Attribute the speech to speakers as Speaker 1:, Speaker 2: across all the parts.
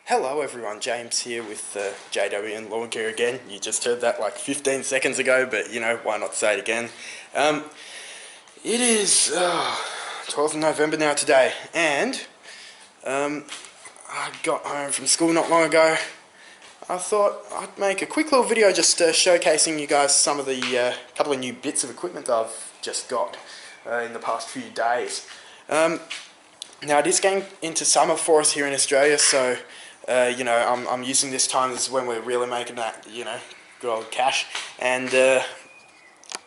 Speaker 1: Hello everyone, James here with JW and Lawn Care again. You just heard that like 15 seconds ago, but you know, why not say it again? It is 12th of November now today, and I got home from school not long ago. I thought I'd make a quick little video just showcasing you guys some of the couple of new bits of equipment that I've just got in the past few days. Now it is getting into summer for us here in Australia, so you know, I'm using this time as when we're really making that, you know, good old cash, and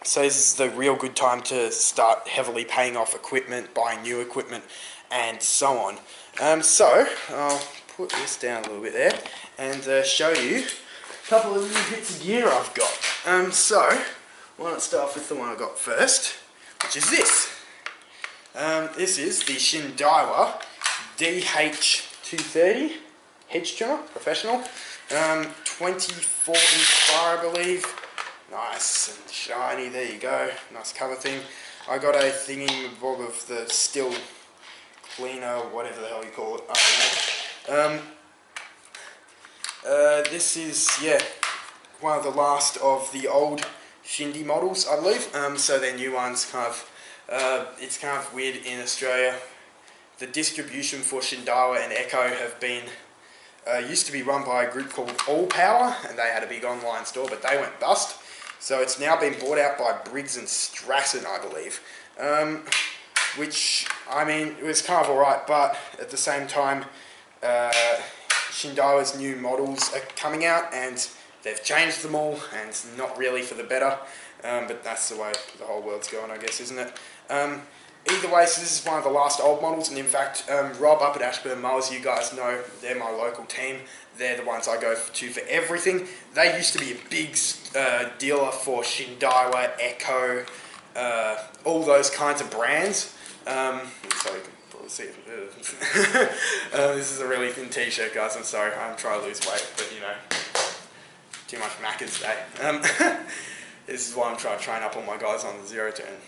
Speaker 1: so this is the real good time to start heavily paying off equipment, buying new equipment, and so on. So I'll put this down a little bit there and show you a couple of new bits of gear I've got. So why not start off with the one I got first, which is this. This is the Shindaiwa DH230 hedge trimmer, professional, 24-inch bar, I believe. Nice and shiny. There you go. Nice cover thing. I got a thingy-bob of the still cleaner, whatever the hell you call it. I don't know. This is one of the last of the old Shindy models, I believe. So their new ones it's kind of weird in Australia. The distribution for Shindaiwa and Echo have been used to be run by a group called All Power, and they had a big online store, but they went bust. So it's now been bought out by Briggs and Stratton, I believe. Which, I mean, it was kind of alright, but at the same time, Shindaiwa's new models are coming out, and they've changed them all, and it's not really for the better. But that's the way the whole world's going, I guess, isn't it? Either way, so this is one of the last old models, and in fact, Rob up at Ashburn Mowers, you guys know, they're my local team. They're the ones I go to for everything. They used to be a big dealer for Shindaiwa, Echo, all those kinds of brands. So you can probably see it. This is a really thin t-shirt, guys, I'm sorry. I'm trying to lose weight, but you know, too much Macca's today. This is why I'm trying to train up all my guys on the zero turn,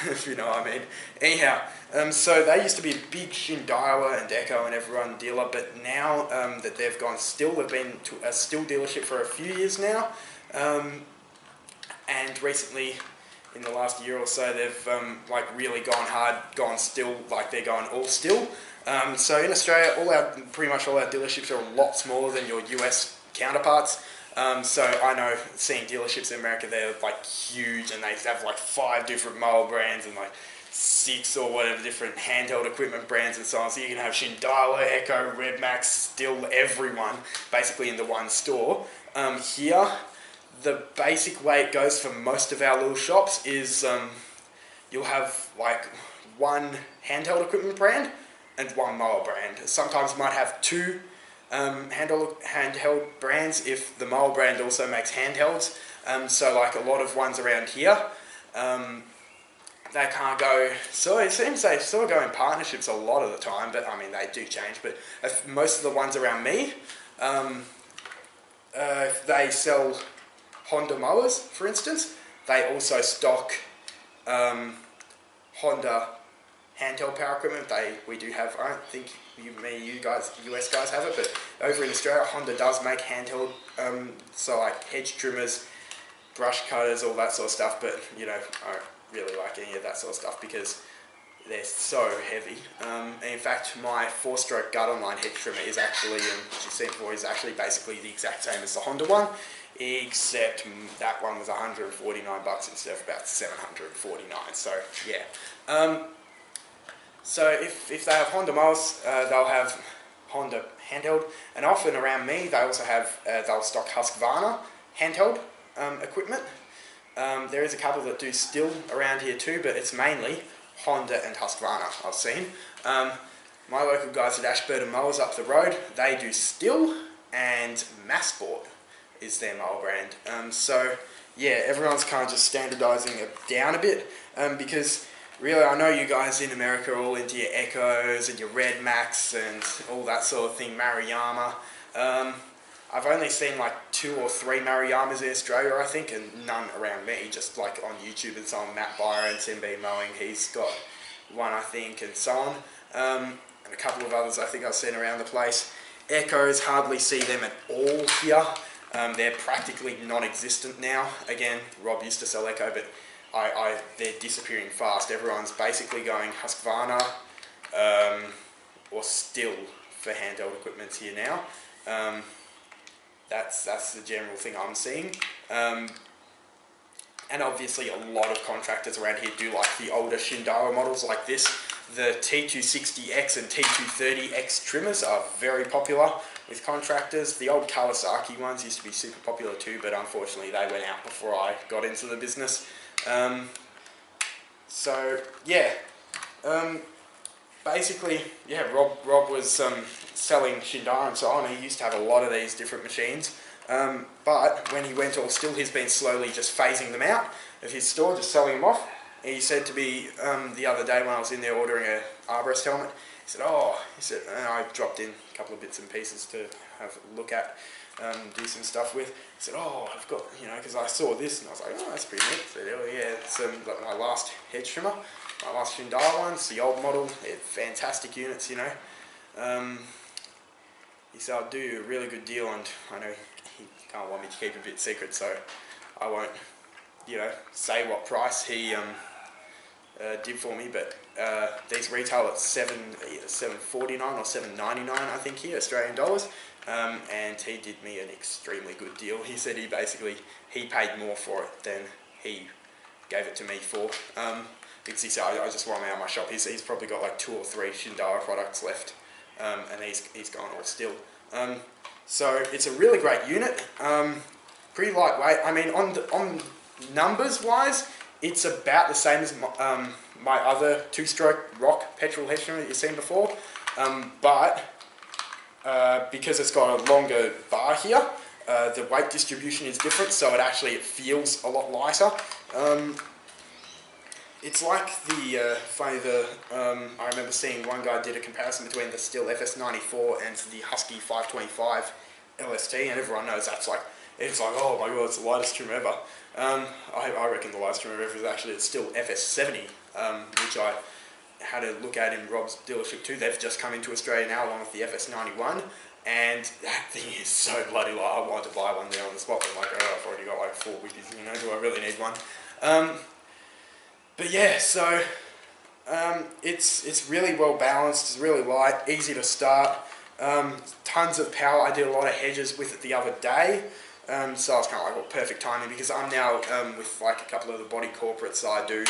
Speaker 1: if you know what I mean. Anyhow, so they used to be a big Shindaiwa and Echo and everyone dealer, but now that they've gone still, they've been to a still dealership for a few years now, and recently, in the last year or so, they've like really gone hard, gone still, like they're going all still. So in Australia, pretty much all our dealerships are a lot smaller than your US counterparts. So I know seeing dealerships in America, they're like huge, and they have like 5 different mower brands and like 6 or whatever different handheld equipment brands and so on. So you can have Shindaiwa, Echo, Redmax, still everyone basically in the one store. Here, the basic way it goes for most of our little shops is you'll have like one handheld equipment brand and one mower brand. Sometimes you might have 2 handheld brands if the mower brand also makes handhelds. So like a lot of ones around here, they can't go, so it seems they sort of go in partnerships a lot of the time, but I mean they do change, but if most of the ones around me, if they sell Honda mowers, for instance, they also stock Honda handheld power equipment. We do have, I don't think you guys, US guys have it, but over in Australia, Honda does make handheld, so like hedge trimmers, brush cutters, all that sort of stuff, but you know, I don't really like any of that sort of stuff because they're so heavy. In fact, my 4-stroke gut online hedge trimmer is actually, as you've seen before, is actually basically the exact same as the Honda one, except that one was $149 instead of about $749, so yeah. So if they have Honda mowers, they'll have Honda handheld, and often around me they also have, they'll stock Husqvarna handheld equipment. There is a couple that do still around here too, but it's mainly Honda and Husqvarna I've seen. My local guys at Ashburn Mowers up the road, they do still, and Massport is their mower brand. So yeah, everyone's kind of just standardising it down a bit, because really, I know you guys in America are all into your Echoes and your Redmax and all that sort of thing, Maruyama. I've only seen like 2 or 3 Maruyamas in Australia, I think, and none around me, just like on YouTube and so on. Matt Byron, MB Mowing, he's got one, I think, and so on. And a couple of others I think I've seen around the place. Echoes, hardly see them at all here. They're practically non-existent now. Again, Rob used to sell Echo, but they're disappearing fast. Everyone's basically going Husqvarna or Stihl for handheld equipment here now. That's the general thing I'm seeing. And obviously a lot of contractors around here do like the older Shindara models like this. The T260X and T230X trimmers are very popular with contractors. The old Kawasaki ones used to be super popular too, but unfortunately they went out before I got into the business. Basically, yeah, Rob was selling Shindara and so on. He used to have a lot of these different machines. But when he went all Stihl, he's been slowly just phasing them out of his store, just selling them off. He said to me the other day when I was in there ordering a arborist helmet, he said, and I dropped in a couple of bits and pieces to have a look at, do some stuff with. He said, I've got, because I saw this and I was like, that's pretty neat. I said, yeah, it's like my last hedge trimmer, my last Shindara ones, the old model. They're fantastic units, He said, I'll do you a really good deal, and I know he can't want me to keep a bit secret, so I won't, say what price he did for me, but these retail at $7.49 or $7.99, I think here, Australian dollars, and he did me an extremely good deal. He said he paid more for it than he gave it to me for, because he said, I just want them out of my shop. He's probably got like 2 or 3 Shindara products left, and he's gone all Stihl. So it's a really great unit, pretty lightweight. I mean, on numbers wise, it's about the same as my other 2-stroke Rock petrol hedge trimmer that you've seen before, but because it's got a longer bar here, the weight distribution is different, so it feels a lot lighter. It's like I remember seeing one guy did a comparison between the Stihl FS94 and the Husky 525 LST, and everyone knows it's like, oh my god, it's the lightest trimmer ever. I reckon the lightest trimmer ever is actually it's Stihl FS70, which I had a look at in Rob's dealership too. They've just come into Australia now along with the FS91, and that thing is so bloody light. I wanted to buy one there on the spot, but I'm like, I've already got like 4 wikis, do I really need one? But yeah, so it's really well balanced, it's really light, easy to start, tons of power. I did a lot of hedges with it the other day, so I was kind of like, well, perfect timing, because I'm now with like a couple of the body corporates that I do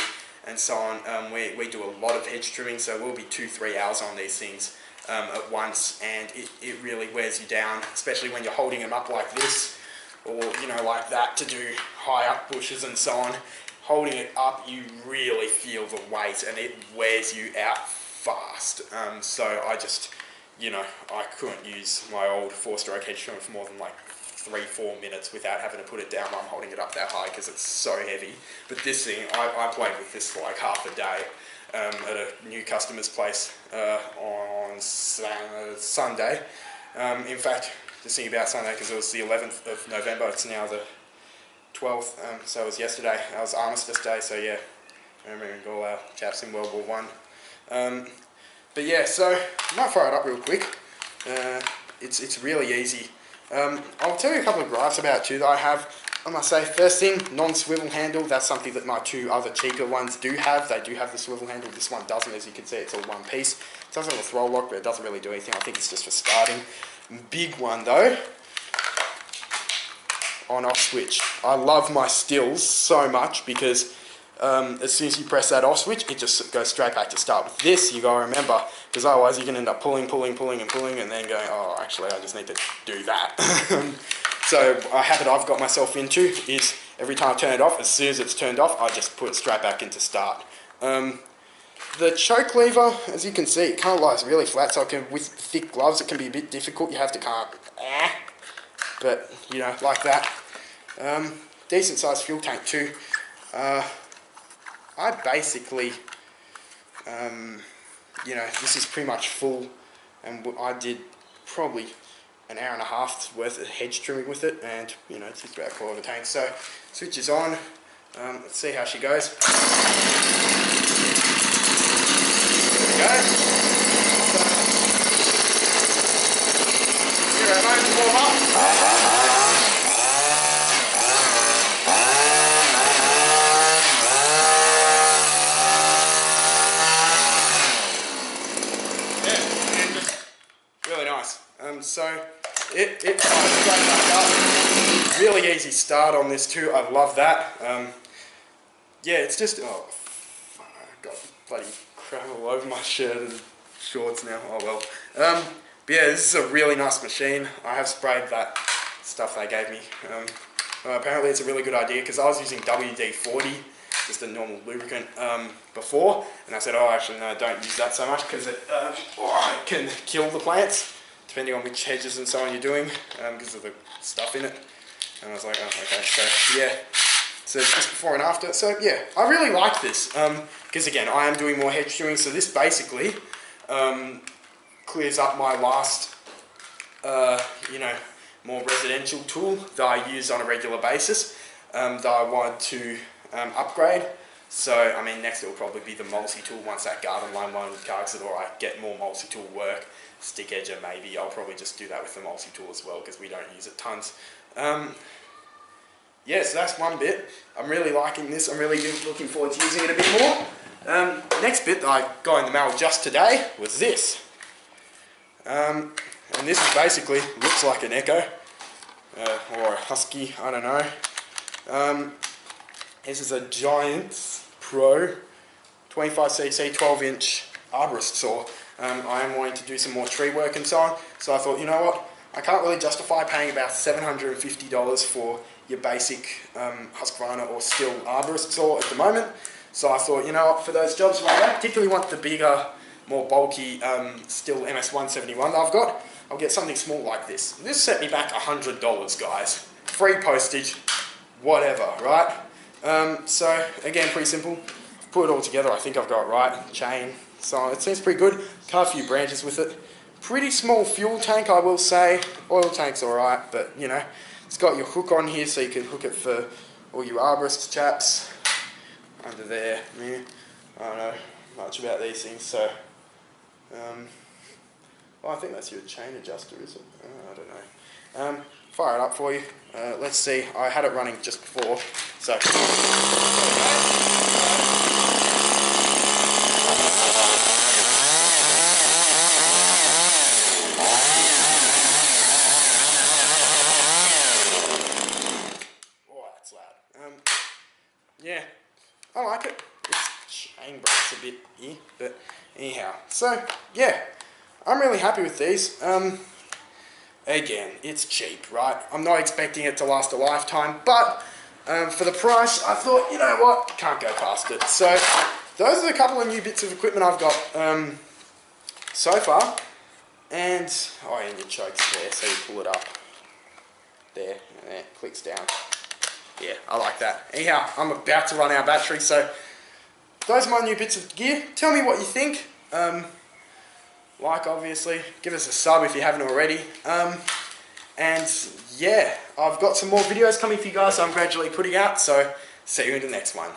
Speaker 1: and so on. We do a lot of hedge trimming, so we'll be 2-3 hours on these things at once, and it really wears you down, especially when you're holding them up like this, or like that, to do high up bushes and so on. Holding it up, you really feel the weight, and it wears you out fast. So I just, I couldn't use my old 4-stroke hedge trimmer for more than like 3-4 minutes without having to put it down while I'm holding it up that high, because it's so heavy. But this thing, I played with this for like half a day at a new customer's place on Sunday. In fact, just thinking about Sunday, because it was the 11th of November, it's now the 12th, so it was yesterday. That was Armistice Day, so yeah, I remember all our chaps in World War One. But yeah, so I might fire it up real quick. It's really easy. I'll tell you a couple of gripes about it too that I have. I must say, first thing, non-swivel handle. That's something that my 2 other cheaper ones do have. They do have the swivel handle. This one doesn't, as you can see. It's all one piece. It does have a throw lock, but it doesn't really do anything. I think it's just for starting. Big one though, on-off switch. I love my Stihls so much because as soon as you press that off switch, it just goes straight back to start. With this, you gotta remember, because otherwise you can end up pulling, and then going, oh, actually, I just need to do that. So a habit I've got myself into is every time I turn it off, as soon as it's turned off, I just put it straight back into start. The choke lever, as you can see, it kind of lies really flat, so with thick gloves, it can be a bit difficult. You have to kind of, but like that. Decent sized fuel tank too. I basically, this is pretty much full, and I did probably an hour and a half's worth of hedge trimming with it, and it's just about a quarter of a tank. So switch is on. Let's see how she goes. There we go. Really nice. So it kind of straight back up. Really easy start on this too. I love that. Yeah, it's just I got bloody crap all over my shirt and shorts now. Oh well. But yeah, this is a really nice machine. I have sprayed that stuff they gave me. Apparently it's a really good idea because I was using WD-40, just a normal lubricant, before, and I said, oh, actually no, don't use that so much because it can kill the plants, depending on which hedges and so on you're doing, because of the stuff in it. And I was like, oh, okay, so yeah. So just before and after. So yeah, I really like this, because again, I am doing more hedge trimming, so this basically clears up my last, more residential tool that I use on a regular basis, that I wanted to upgrade. So, I mean, next it will probably be the multi-tool once that garden line one carks it, or I get more multi-tool work, stick edger maybe. I'll probably just do that with the multi-tool as well because we don't use it tons. Yeah, so that's one bit. I'm really liking this. I'm really looking forward to using it a bit more. Next bit that I got in the mail just today was this. And this is basically, looks like an Echo, or a Husky, I don't know. This is a Giants Pro 25cc 12-inch arborist saw. I am wanting to do some more tree work and so on, so I thought, you know what, I can't really justify paying about $750 for your basic Husqvarna or Stihl arborist saw at the moment. So I thought, you know what, for those jobs where I don't particularly want the bigger, more bulky Stihl MS171 that I've got, I'll get something small like this. This set me back $100, guys. Free postage, whatever, right? So again, pretty simple. Put it all together, I think I've got it right. Chain, so it seems pretty good. Cut a few branches with it. Pretty small fuel tank, I will say. Oil tank's alright, but you know, it's got your hook on here so you can hook it for all you arborist chaps. Under there, yeah. I don't know much about these things, so well, I think that's your chain adjuster, is it? I don't know. Fire it up for you. Let's see. I had it running just before, so. Oh, that's loud. Yeah, I like it. Its chain breaks a bit here, but anyhow. So yeah, I'm really happy with these. Again, it's cheap, right? I'm not expecting it to last a lifetime, but for the price, I thought, you know what, can't go past it. So those are a couple of new bits of equipment I've got so far. And, oh, and your choke's there, so you pull it up. There, and it clicks down. Yeah, I like that. Anyhow, I'm about to run out of battery, so those are my new bits of gear. Tell me what you think. Like, obviously, give us a sub if you haven't already. And yeah, I've got some more videos coming for you guys, so I'm gradually putting out, so see you in the next one.